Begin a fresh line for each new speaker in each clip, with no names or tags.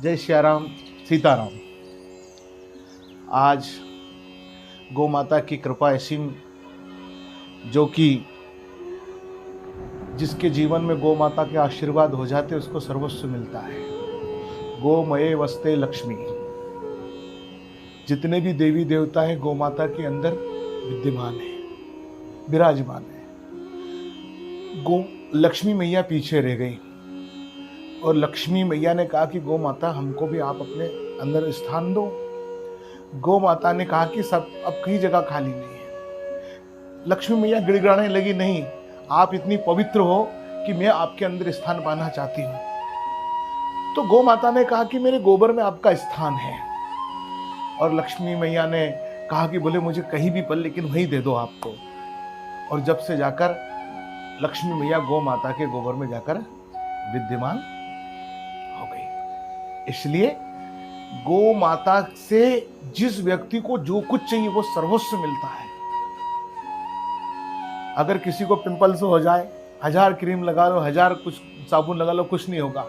जय श्री राम, सीताराम। आज गौ माता की कृपा ऐसी, जो कि जिसके जीवन में गौ माता के आशीर्वाद हो जाते उसको सर्वस्व मिलता है। गोमये वस्ते लक्ष्मी। जितने भी देवी देवता है गौ माता के अंदर विद्यमान है, विराजमान है। गौ लक्ष्मी मैया पीछे रह गई और लक्ष्मी मैया ने कहा कि गौ माता हमको भी आप अपने अंदर स्थान दो। गौ माता ने कहा कि सब अब कहीं जगह खाली नहीं है। लक्ष्मी मैया गिड़गिड़ाने लगी, नहीं, आप इतनी पवित्र हो कि मैं आपके अंदर स्थान पाना चाहती हूँ। तो गौ माता ने कहा कि मेरे गोबर में आपका स्थान है। और लक्ष्मी मैया ने कहा कि बोले मुझे कहीं भी पर, लेकिन वहीं दे दो आपको। और जब से जाकर लक्ष्मी मैया गौ माता के गोबर में जाकर विद्यमान हो गई। इसलिए गौ माता से जिस व्यक्ति को जो कुछ चाहिए वो सर्वस्व मिलता है। अगर किसी को पिंपल्स हो जाए, 1000 क्रीम लगा लो, 1000 कुछ साबुन लगा लो, कुछ नहीं होगा।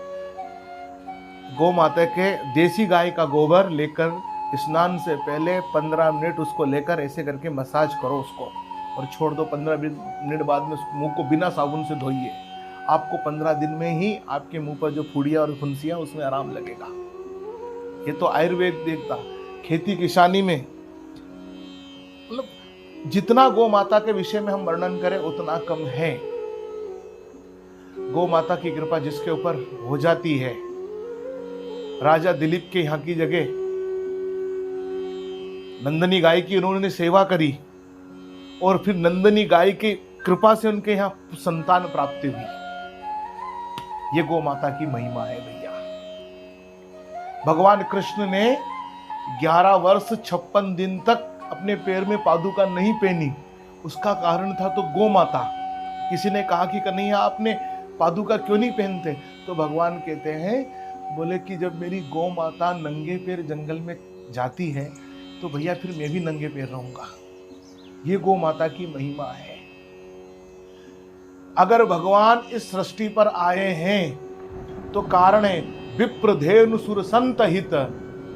गौ माता के देसी गाय का गोबर लेकर स्नान से पहले 15 मिनट उसको लेकर ऐसे करके मसाज करो उसको और छोड़ दो। 15 मिनट बाद में मुंह को बिना साबुन से धोइए। आपको 15 दिन में ही आपके मुंह पर जो फुड़िया और फुंसियां उसमें आराम लगेगा। ये तो आयुर्वेद देखता। खेती किसानी में मतलब जितना गौ माता के विषय में हम वर्णन करें उतना कम है। गौ माता की कृपा जिसके ऊपर हो जाती है, राजा दिलीप के यहाँ की जगह नंदनी गाय की उन्होंने सेवा करी और फिर नंदनी गाय की कृपा से उनके यहाँ संतान प्राप्ति हुई। ये गौ माता की महिमा है भैया। भगवान कृष्ण ने 11 वर्ष 56 दिन तक अपने पैर में पादुका नहीं पहनी। उसका कारण था तो गौ माता। किसी ने कहा कि कन्हैया आपने पादुका क्यों नहीं पहनते? तो भगवान कहते हैं, बोले कि जब मेरी गौ माता नंगे पैर जंगल में जाती है तो भैया फिर मैं भी नंगे पैर रहूंगा। ये गौ माता की महिमा है। अगर भगवान इस सृष्टि पर आए हैं तो कारण है विप्र धेनु सुर संत हित।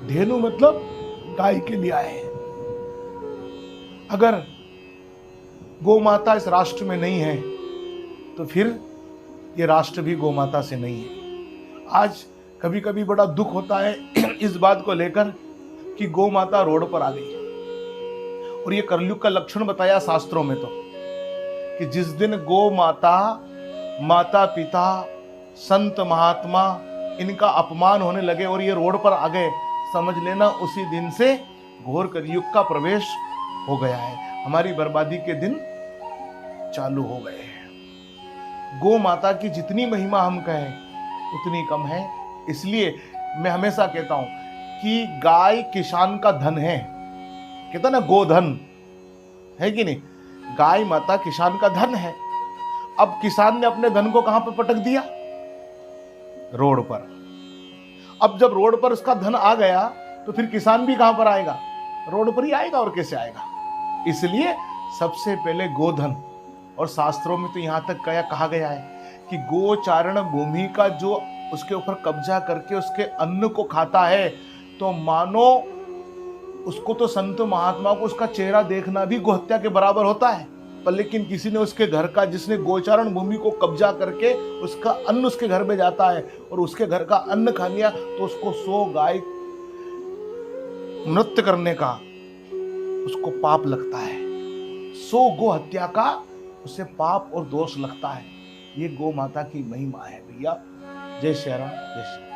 धेनु मतलब गाय के लिए आए हैं। अगर गौ माता इस राष्ट्र में नहीं है तो फिर ये राष्ट्र भी गौ माता से नहीं है। आज कभी कभी बड़ा दुख होता है इस बात को लेकर कि गौ माता रोड पर आ गई। और ये कलयुग का लक्षण बताया शास्त्रों में तो, कि जिस दिन गौ माता, माता पिता, संत महात्मा इनका अपमान होने लगे और ये रोड पर आ गए, समझ लेना उसी दिन से घोर कलयुग का प्रवेश हो गया है। हमारी बर्बादी के दिन चालू हो गए हैं। गौ माता की जितनी महिमा हम कहें उतनी कम है। इसलिए मैं हमेशा कहता हूं कि गाय किसान का धन है। कहता ना गोधन है कि नहीं? गाय माता किसान का धन है। अब किसान ने अपने धन को कहां पर पटक दिया? रोड पर। अब जब रोड पर उसका धन आ गया तो फिर किसान भी कहां पर आएगा? रोड पर ही आएगा। और कैसे आएगा? इसलिए सबसे पहले गोधन। और शास्त्रों में तो यहां तक कहा गया है कि गोचारण भूमि का जो उसके ऊपर कब्जा करके उसके अन्न को खाता है तो मानो उसको तो संत महात्मा को उसका चेहरा देखना भी गोहत्या के बराबर होता है। पर लेकिन किसी ने उसके घर का, जिसने गोचारण भूमि को कब्जा करके उसका अन्न उसके घर में जाता है और उसके घर का अन्न खा लिया तो उसको 100 गाय नृत्य करने का उसको पाप लगता है। 100 गो हत्या का उसे पाप और दोष लगता है। ये गौ माता की महिमा है भैया। जय श्री राम, जय श्री राम।